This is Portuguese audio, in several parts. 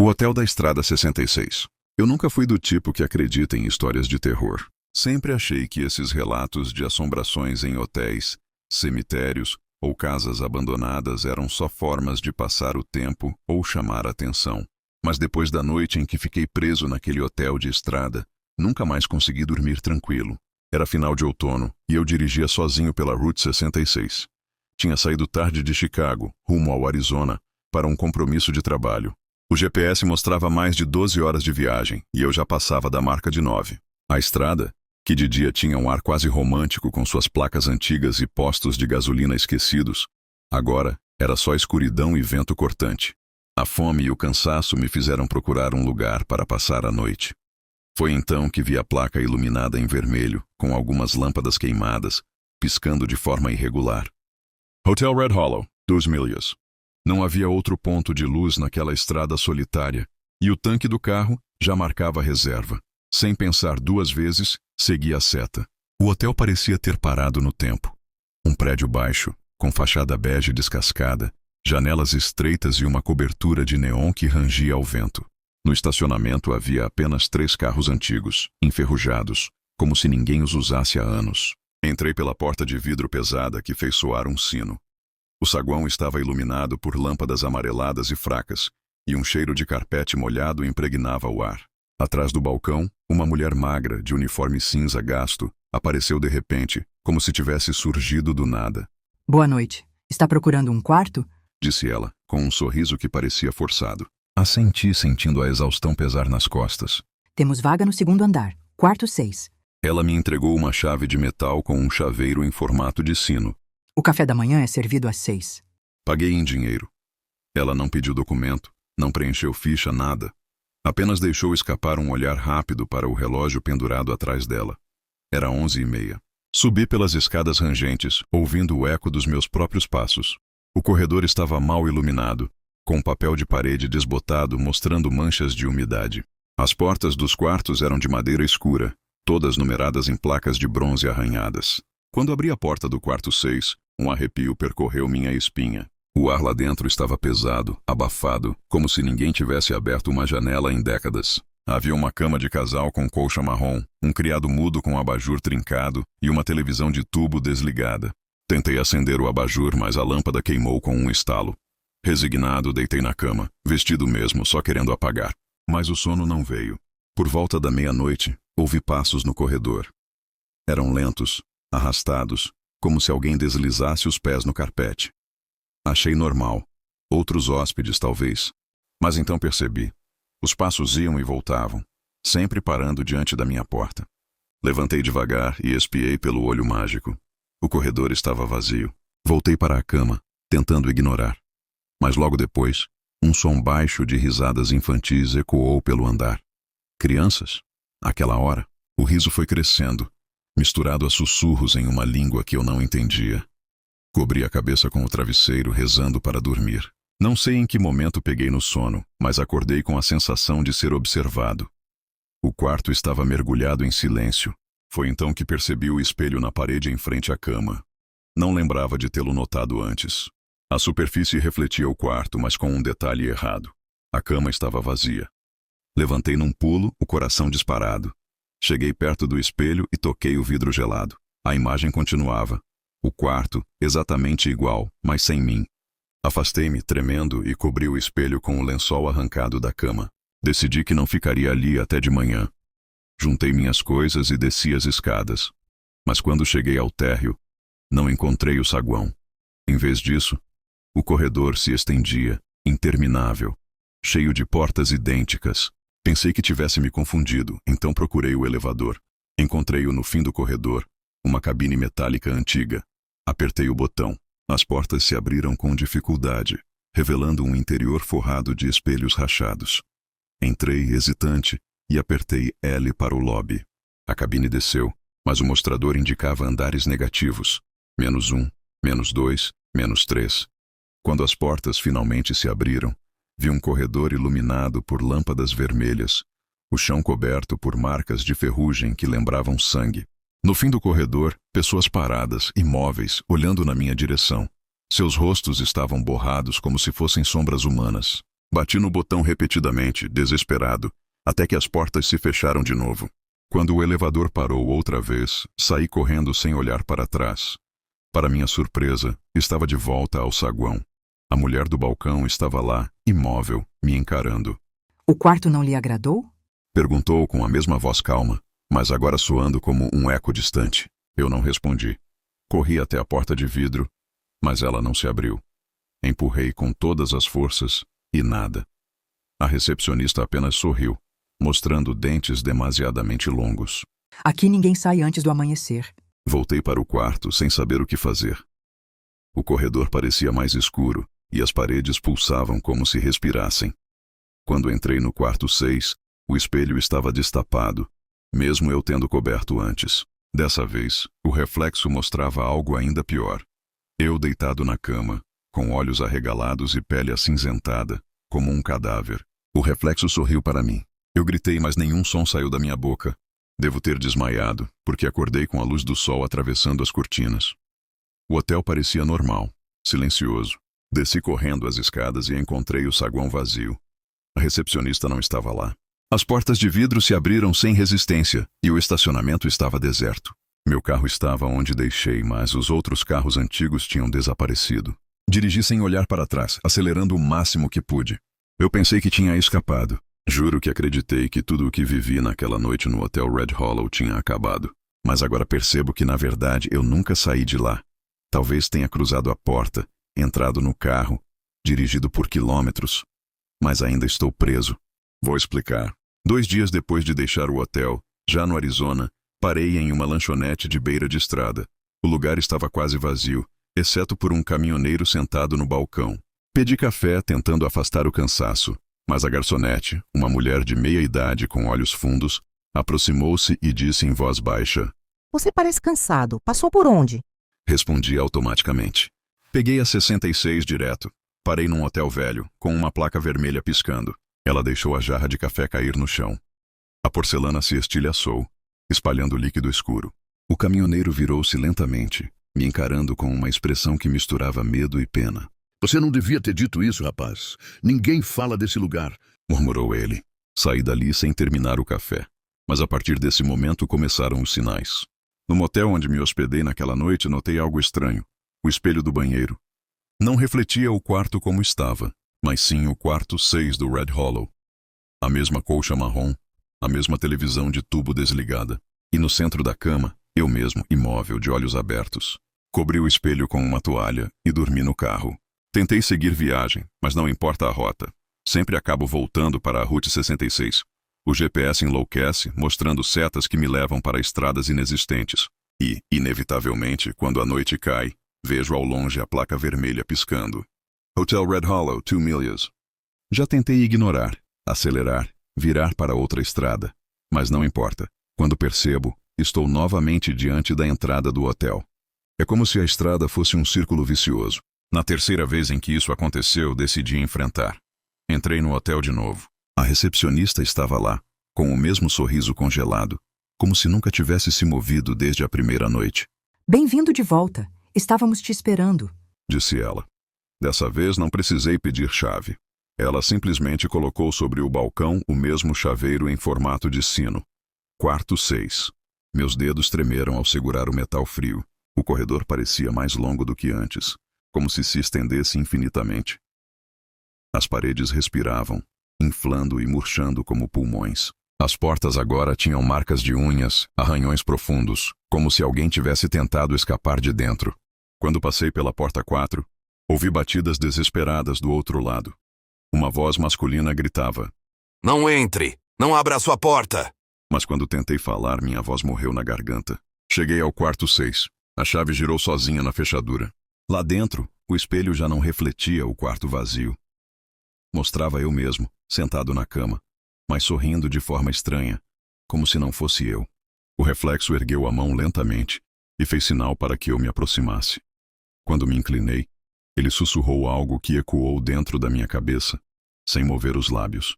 O Hotel da Estrada 66. Eu nunca fui do tipo que acredita em histórias de terror. Sempre achei que esses relatos de assombrações em hotéis, cemitérios ou casas abandonadas eram só formas de passar o tempo ou chamar a atenção. Mas depois da noite em que fiquei preso naquele hotel de estrada, nunca mais consegui dormir tranquilo. Era final de outono e eu dirigia sozinho pela Route 66. Tinha saído tarde de Chicago, rumo ao Arizona, para um compromisso de trabalho. O GPS mostrava mais de 12 horas de viagem e eu já passava da marca de 9. A estrada, que de dia tinha um ar quase romântico com suas placas antigas e postos de gasolina esquecidos, agora era só escuridão e vento cortante. A fome e o cansaço me fizeram procurar um lugar para passar a noite. Foi então que vi a placa iluminada em vermelho, com algumas lâmpadas queimadas, piscando de forma irregular. Hotel Red Hollow, 2 milhas. Não havia outro ponto de luz naquela estrada solitária, e o tanque do carro já marcava reserva. Sem pensar duas vezes, segui a seta. O hotel parecia ter parado no tempo. Um prédio baixo, com fachada bege descascada, janelas estreitas e uma cobertura de neon que rangia ao vento. No estacionamento havia apenas 3 carros antigos, enferrujados, como se ninguém os usasse há anos. Entrei pela porta de vidro pesada que fez soar um sino. O saguão estava iluminado por lâmpadas amareladas e fracas, e um cheiro de carpete molhado impregnava o ar. Atrás do balcão, uma mulher magra, de uniforme cinza gasto, apareceu de repente, como se tivesse surgido do nada. Boa noite. Está procurando um quarto? Disse ela, com um sorriso que parecia forçado. Assenti, sentindo a exaustão pesar nas costas. Temos vaga no segundo andar, quarto 6. Ela me entregou uma chave de metal com um chaveiro em formato de sino. O café da manhã é servido às 6. Paguei em dinheiro. Ela não pediu documento, não preencheu ficha, nada. Apenas deixou escapar um olhar rápido para o relógio pendurado atrás dela. Era 11h30. Subi pelas escadas rangentes, ouvindo o eco dos meus próprios passos. O corredor estava mal iluminado, com papel de parede desbotado mostrando manchas de umidade. As portas dos quartos eram de madeira escura, todas numeradas em placas de bronze arranhadas. Quando abri a porta do quarto 6, um arrepio percorreu minha espinha. O ar lá dentro estava pesado, abafado, como se ninguém tivesse aberto uma janela em décadas. Havia uma cama de casal com colcha marrom, um criado mudo com abajur trincado e uma televisão de tubo desligada. Tentei acender o abajur, mas a lâmpada queimou com um estalo. Resignado, deitei na cama, vestido mesmo, só querendo apagar. Mas o sono não veio. Por volta da meia-noite, ouvi passos no corredor. Eram lentos, arrastados, como se alguém deslizasse os pés no carpete. Achei normal. Outros hóspedes, talvez. Mas então percebi. Os passos iam e voltavam, sempre parando diante da minha porta. Levantei devagar e espiei pelo olho mágico. O corredor estava vazio. Voltei para a cama, tentando ignorar. Mas logo depois, um som baixo de risadas infantis ecoou pelo andar. Crianças? Àquela hora, o riso foi crescendo, misturado a sussurros em uma língua que eu não entendia. Cobri a cabeça com o travesseiro, rezando para dormir. Não sei em que momento peguei no sono, mas acordei com a sensação de ser observado. O quarto estava mergulhado em silêncio. Foi então que percebi o espelho na parede em frente à cama. Não lembrava de tê-lo notado antes. A superfície refletia o quarto, mas com um detalhe errado. A cama estava vazia. Levantei num pulo, o coração disparado. Cheguei perto do espelho e toquei o vidro gelado. A imagem continuava. O quarto, exatamente igual, mas sem mim. Afastei-me, tremendo, e cobri o espelho com o lençol arrancado da cama. Decidi que não ficaria ali até de manhã. Juntei minhas coisas e desci as escadas. Mas quando cheguei ao térreo, não encontrei o saguão. Em vez disso, o corredor se estendia, interminável, cheio de portas idênticas. Pensei que tivesse me confundido, então procurei o elevador. Encontrei-o no fim do corredor, uma cabine metálica antiga. Apertei o botão. As portas se abriram com dificuldade, revelando um interior forrado de espelhos rachados. Entrei, hesitante, e apertei L para o lobby. A cabine desceu, mas o mostrador indicava andares negativos. -1, -2, -3. Quando as portas finalmente se abriram, vi um corredor iluminado por lâmpadas vermelhas, o chão coberto por marcas de ferrugem que lembravam sangue. No fim do corredor, pessoas paradas, imóveis, olhando na minha direção. Seus rostos estavam borrados como se fossem sombras humanas. Bati no botão repetidamente, desesperado, até que as portas se fecharam de novo. Quando o elevador parou outra vez, saí correndo sem olhar para trás. Para minha surpresa, estava de volta ao saguão. A mulher do balcão estava lá, imóvel, me encarando. O quarto não lhe agradou? Perguntou com a mesma voz calma, mas agora soando como um eco distante. Eu não respondi. Corri até a porta de vidro, mas ela não se abriu. Empurrei com todas as forças e nada. A recepcionista apenas sorriu, mostrando dentes demasiadamente longos. Aqui ninguém sai antes do amanhecer. Voltei para o quarto sem saber o que fazer. O corredor parecia mais escuro e as paredes pulsavam como se respirassem. Quando entrei no quarto 6, o espelho estava destapado, mesmo eu tendo coberto antes. Dessa vez, o reflexo mostrava algo ainda pior. Eu deitado na cama, com olhos arregalados e pele acinzentada, como um cadáver. O reflexo sorriu para mim. Eu gritei, mas nenhum som saiu da minha boca. Devo ter desmaiado, porque acordei com a luz do sol atravessando as cortinas. O hotel parecia normal, silencioso. Desci correndo as escadas e encontrei o saguão vazio. A recepcionista não estava lá. As portas de vidro se abriram sem resistência e o estacionamento estava deserto. Meu carro estava onde deixei, mas os outros carros antigos tinham desaparecido. Dirigi sem olhar para trás, acelerando o máximo que pude. Eu pensei que tinha escapado. Juro que acreditei que tudo o que vivi naquela noite no Hotel Red Hollow tinha acabado. Mas agora percebo que, na verdade, eu nunca saí de lá. Talvez tenha cruzado a porta, entrado no carro, dirigido por quilômetros. Mas ainda estou preso. Vou explicar. 2 dias depois de deixar o hotel, já no Arizona, parei em uma lanchonete de beira de estrada. O lugar estava quase vazio, exceto por um caminhoneiro sentado no balcão. Pedi café tentando afastar o cansaço, mas a garçonete, uma mulher de meia idade com olhos fundos, aproximou-se e disse em voz baixa: Você parece cansado. Passou por onde? Respondi automaticamente. Peguei a 66 direto. Parei num hotel velho, com uma placa vermelha piscando. Ela deixou a jarra de café cair no chão. A porcelana se estilhaçou, espalhando líquido escuro. O caminhoneiro virou-se lentamente, me encarando com uma expressão que misturava medo e pena. Você não devia ter dito isso, rapaz. Ninguém fala desse lugar, murmurou ele. Saí dali sem terminar o café. Mas a partir desse momento começaram os sinais. No motel onde me hospedei naquela noite, notei algo estranho. O espelho do banheiro. Não refletia o quarto como estava, mas sim o quarto 6 do Red Hollow. A mesma colcha marrom, a mesma televisão de tubo desligada. E no centro da cama, eu mesmo, imóvel, de olhos abertos. Cobri o espelho com uma toalha e dormi no carro. Tentei seguir viagem, mas não importa a rota. Sempre acabo voltando para a Route 66. O GPS enlouquece, mostrando setas que me levam para estradas inexistentes. E, inevitavelmente, quando a noite cai, vejo ao longe a placa vermelha piscando. Hotel Red Hollow, 2 milhas. Já tentei ignorar, acelerar, virar para outra estrada. Mas não importa. Quando percebo, estou novamente diante da entrada do hotel. É como se a estrada fosse um círculo vicioso. Na terceira vez em que isso aconteceu, decidi enfrentar. Entrei no hotel de novo. A recepcionista estava lá, com o mesmo sorriso congelado, como se nunca tivesse se movido desde a primeira noite. Bem-vindo de volta. Estávamos te esperando, disse ela. Dessa vez não precisei pedir chave. Ela simplesmente colocou sobre o balcão o mesmo chaveiro em formato de sino. Quarto 6. Meus dedos tremeram ao segurar o metal frio. O corredor parecia mais longo do que antes, como se estendesse infinitamente. As paredes respiravam, inflando e murchando como pulmões. As portas agora tinham marcas de unhas, arranhões profundos, como se alguém tivesse tentado escapar de dentro. Quando passei pela porta 4, ouvi batidas desesperadas do outro lado. Uma voz masculina gritava: Não entre! Não abra a sua porta! Mas quando tentei falar, minha voz morreu na garganta. Cheguei ao quarto 6. A chave girou sozinha na fechadura. Lá dentro, o espelho já não refletia o quarto vazio. Mostrava eu mesmo, sentado na cama, mas sorrindo de forma estranha, como se não fosse eu. O reflexo ergueu a mão lentamente e fez sinal para que eu me aproximasse. Quando me inclinei, ele sussurrou algo que ecoou dentro da minha cabeça, sem mover os lábios.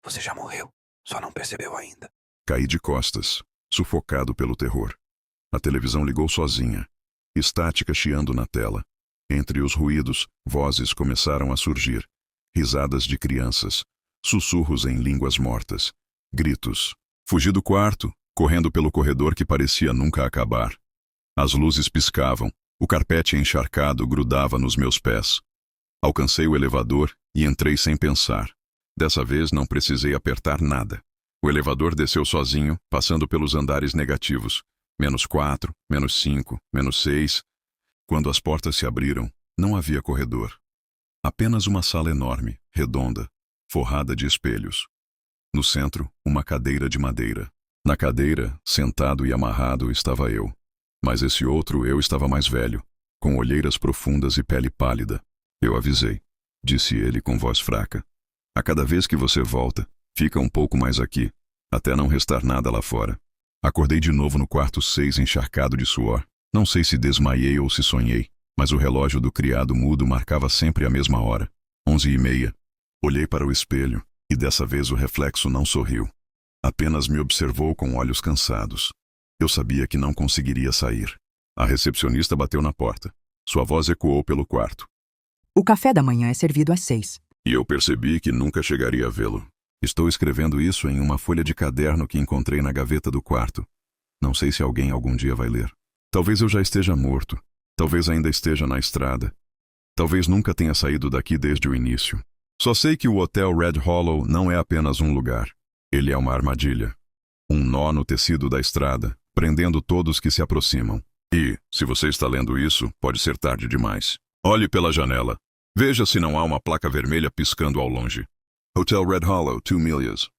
Você já morreu, só não percebeu ainda. Caí de costas, sufocado pelo terror. A televisão ligou sozinha, estática chiando na tela. Entre os ruídos, vozes começaram a surgir. risadas de crianças, sussurros em línguas mortas, gritos. Fugi do quarto, correndo pelo corredor que parecia nunca acabar. As luzes piscavam, o carpete encharcado grudava nos meus pés. Alcancei o elevador e entrei sem pensar. Dessa vez não precisei apertar nada. O elevador desceu sozinho, passando pelos andares negativos. -4, -5, -6. Quando as portas se abriram, não havia corredor. Apenas uma sala enorme, redonda, forrada de espelhos. No centro, uma cadeira de madeira. Na cadeira, sentado e amarrado, estava eu. Mas esse outro eu estava mais velho, com olheiras profundas e pele pálida. Eu avisei, disse ele com voz fraca. A cada vez que você volta, fica um pouco mais aqui, até não restar nada lá fora. Acordei de novo no quarto 6 encharcado de suor. Não sei se desmaiei ou se sonhei, mas o relógio do criado mudo marcava sempre a mesma hora, 11h30. Olhei para o espelho, e dessa vez o reflexo não sorriu. Apenas me observou com olhos cansados. Eu sabia que não conseguiria sair. A recepcionista bateu na porta. Sua voz ecoou pelo quarto. O café da manhã é servido às 6. E eu percebi que nunca chegaria a vê-lo. Estou escrevendo isso em uma folha de caderno que encontrei na gaveta do quarto. Não sei se alguém algum dia vai ler. Talvez eu já esteja morto. Talvez ainda esteja na estrada. Talvez nunca tenha saído daqui desde o início. Só sei que o Hotel Red Hollow não é apenas um lugar. Ele é uma armadilha. Um nó no tecido da estrada, prendendo todos que se aproximam. E, se você está lendo isso, pode ser tarde demais. Olhe pela janela. Veja se não há uma placa vermelha piscando ao longe. Hotel Red Hollow, 2 milhas.